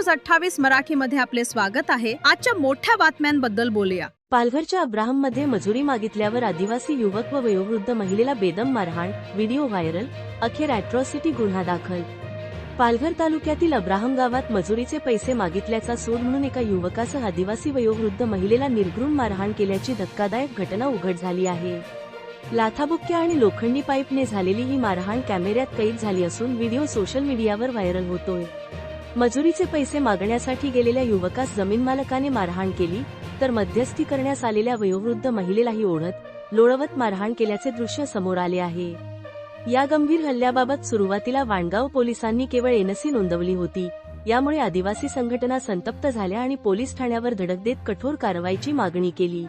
News 28 मराठीमध्ये आपले स्वागत आहे। आजच्या मोठ्या बातम्यांबद्दल बोलूया। पालघरच्या अब्राहममध्ये मजुरी मागितल्यावर आदिवासी युवक व वयोवृद्ध महिलेला बेदम मारहाण, व्हिडिओ व्हायरल, अखेर अॅट्रॉसिटी गुन्हा दाखल। पालघर तालुक्यातील अब्राहम गावात मजुरीचे पैसे मागितल्याचा सूड म्हणून एका युवकासह आदिवासी वयोवृद्ध महिलेला निर्घृण मारहाण केल्याची धक्कादायक घटना उघड झाली आहे। लाथाबुक्क्या आणि लोखंडी पाईपने झालेली ही मारहाण कॅमेऱ्यात कैद झाली असून व्हिडिओ सोशल मीडियावर व्हायरल होतोय। मजुरीचे पैसे मागण्यासाठी गेलेल्या युवकास जमीन मालकाने मारहाण केली, तर मध्यस्थी करण्यास आलेल्या वयोवृद्ध महिलेलाही ओढत लोळवत मारहाण केल्याचे दृश्य समोर आले आहे। या गंभीर हल्ल्याबाबत सुरुवातीला वाणगाव पोलिसांनी केवळ एनसी नोंदवली होती। यामुळे आदिवासी संघटना संतप्त झाल्या आणि पोलीस ठाण्यावर धडक देत कठोर कारवाईची मागणी केली।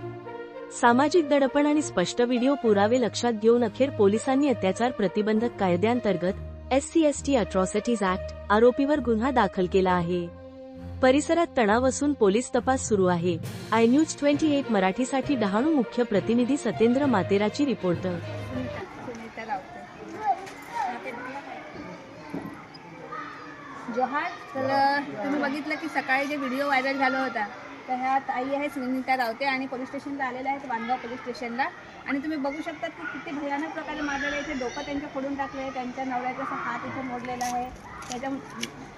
सामाजिक दडपण आणि स्पष्ट व्हिडिओ पुरावे लक्षात घेऊन अखेर पोलिसांनी अत्याचार प्रतिबंधक कायद्याअंतर्गत SC/ST अॅट्रॉसिटीज ऍक्ट आरोपीवर गुन्हा दाखल केला आहे। परिसरात तणाव असून पोलीस तपास सुरू आहे। iNews 28 मराठीसाठी डहाणू मुख्य प्रतिनिधी सतेंद्र मातेराची रिपोर्ट। जोहार। तर तुम्ही बघितलं की सकाळी जे व्हिडिओ व्हायरल झाला होता, तर ह्यात आई आहे सुनीता रावते आणि पोलीस स्टेशनला आलेल्या आहेत, वाणगाव पोलीस स्टेशनला। आणि तुम्ही बघू शकता की किती भयानक प्रकारे मारलेलं आहे। इथे डोकं त्यांच्या फोडून टाकलं आहे, त्यांच्या नवऱ्याचा असा हात इथे मोडलेला आहे, त्याच्या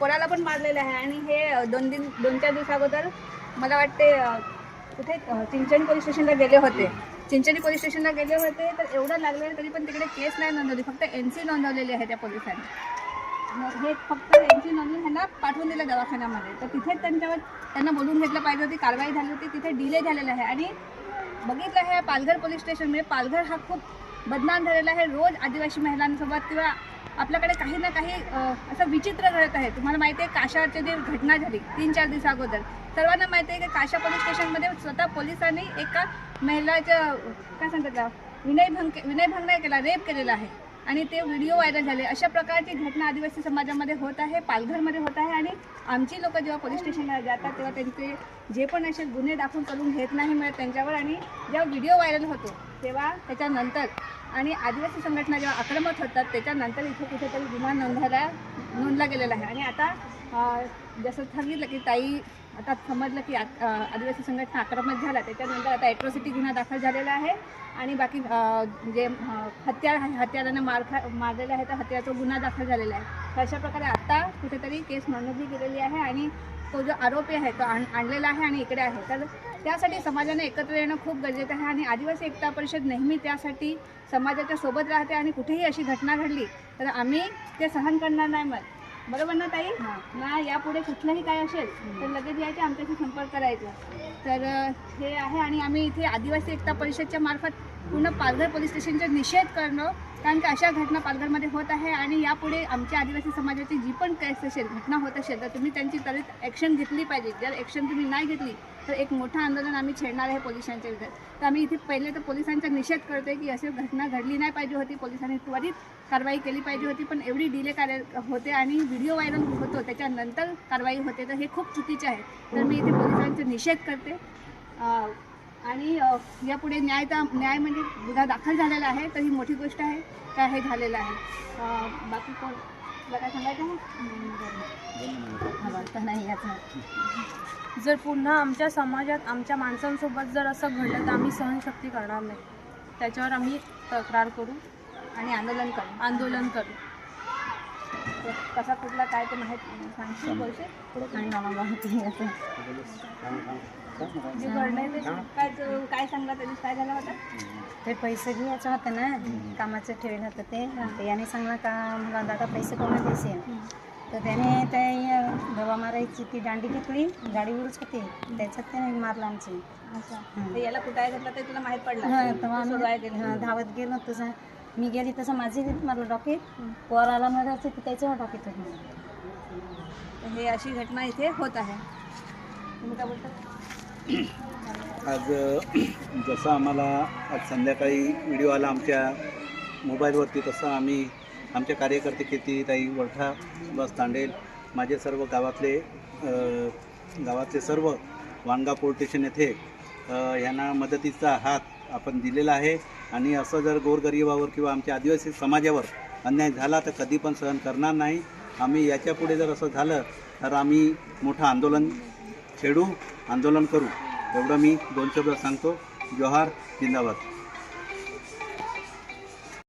पोराला पण मारलेलं आहे। आणि हे 2-4 दिवस अगोदर मला वाटते कुठे चिंचणी पोलीस स्टेशनला गेले होते। चिंचणी पोलीस स्टेशनला गेले होते तर एवढं लागलं तरी पण तिकडे केस नाही नोंदवली, फक्त NC नोंदवलेली आहे त्या पोलिसांनी। हे फक्त NC नोंदवून ह्यांना पाठवून दिलं दवाखान्यामध्ये, तर तिथेच त्यांना बोलून घेतलं पाहिजे होती, कारवाई झाली होती, तिथे डिले झालेला आहे। आणि बघितलं आहे पालघर पोलीस स्टेशन म्हणजे पालघर हा खूप बदनाम झालेला आहे। रोज आदिवासी महिलांसोबत किंवा आपल्याकडे काही ना काही असं विचित्र घडत आहे। तुम्हाला माहिती आहे काशाची जी घटना झाली 3-4 दिवस अगोदर, सर्वांना माहिती आहे की काशा पोलीस स्टेशनमध्ये स्वतः पोलिसांनी एका महिलाचं काय सांगतात विनयभंग नाही केला, रेप केलेला आहे आणि ते व्हिडिओ व्हायरल झाले। अशा प्रकारची घटना आदिवासी समाजामध्ये होत आहे, पालघरमध्ये होत आहे। आणि आमची लोक जेव्हा पोलीस स्टेशनला जातात तेव्हा त्यांचे जे पण असे गुन्हे दाखल करून घेत नाही मिळत त्यांच्यावर। आणि जेव्हा व्हिडिओ व्हायरल होतो तेव्हा त्याच्यानंतर आणि आदिवासी संघटना जेव्हा आक्रमक होतात त्याच्यानंतर इथे कुठेतरी गुन्हा नोंदला गेलेला आहे। आणि आता जसं सांगितलं की ताई आता समजलं की आदिवासी संघटना आक्रमक झाला, त्याच्यानंतर आता अॅट्रॉसिटी गुन्हा दाखल झालेला आहे। आणि बाकी जे हत्यारानं मारलेलं आहे तर हत्याराचा गुन्हा दाखल झालेला आहे। तर अशा प्रकारे आता कुठेतरी केस नोंदवली गेलेली आहे आणि तो जो आरोपी आहे तो आणलेला आहे आणि इकडे आहे। तर त्यासाठी समाजाने एकत्र येणं खूप गरजेचं आहे आणि आदिवासी एकता परिषद नेहमी त्यासाठी समाजाच्या सोबत राहते। आणि कुठेही अशी घटना घडली तर आम्ही ते सहन करणार नाही मग, बरोबर ना ताई? ना यापुढे कुठलंही काय असेल तर लगेच यायचे, आमच्याशी संपर्क करायचा। तर हे आहे आणि आम्ही इथे आदिवासी एकता परिषदच्या मार्फत पूर्ण पालघर पोलीस स्टेशनचा निषेध करणं, कारण की अशा घटना पालघरमध्ये होत आहे। आणि यापुढे आमच्या आदिवासी समाजाची जी पण केस असेल, घटना होत असेल तर तुम्ही त्यांची त्वरित ॲक्शन घेतली पाहिजे। जर ॲक्शन तुम्ही नाही घेतली तर एक मोठं आंदोलन आम्ही छेडणार आहे पोलिसांच्या विरोधात। तर आम्ही इथे पहिले तर पोलिसांचा निषेध करतोय की अशी घटना घडली नाही पाहिजे होती, पोलिसांनी त्वरित कारवाई केली पाहिजे होती, पण एवढी डिले होते आणि व्हिडिओ व्हायरल होतो त्याच्यानंतर कारवाई होते, तर हे खूप चुकीचे आहे। तर मी इथे पोलिसांचा निषेध करते आणि यापुढे न्याय म्हणजे गुन्हा दाखल झालेला आहे, तर ही मोठी गोष्ट आहे काय हे झालेलं आहे। बाकी कोण काय सांगायचं नाही याचं। जर पुन्हा आमच्या समाजात आमच्या माणसांसोबत जर असं घडलं तर आम्ही सहनशक्ती करणार नाही, त्याच्यावर आम्ही तक्रार करू आणि आंदोलन करू। कसा कुठला काय ते माहिती सांगशील बोलते पुढे आणि जे घडलंय ते काय सांगला त्याने काय झालं होतं? ते पैसे घ्यायचं होतं ना, कामाचं ठेवलं होतं ते याने सांगलं का मला दादा पैसे कोणा द्यायचे, तर त्याने ते दवा मारायची ती दांडी घेतली, गाडीवरच होती, त्याच्यात त्याने मारलं आमची। अच्छा, याला कुठे घेतलं ते तुला माहीत पडलं? हां, तेव्हा आम्ही धावत गेलो, तसं मी गेली तसं माझी मारलं डॉकेट, पोराला मारायचं की त्याच्यावर डॉकेट होतं। हे अशी घटना इथे होत आहे। तुम्ही काय बोलता? आज जसं आम्हाला आज संध्याकाळी व्हिडिओ आला आमच्या मोबाईलवरती, तसं आम्ही आमचे कार्यकर्ते कीर्तीताई वरठा, सुभाष तांडेल, माझे सर्व गावातले सर्व वाणगाव पोलीस स्टेशन येथे यांना मदतीचा हात आपण दिलेला आहे। आणि असं जर गोरगरिबावर किंवा आमच्या आदिवासी समाजावर अन्याय झाला तर कधी पण सहन करणार नाही। आम्ही याच्या पुढे जर असं झालं तर आम्ही मोठं आंदोलन छेडू, आंदोलन करू, एवढं मी 2 शब्द सांगतो. जोहार, जिंदाबाद.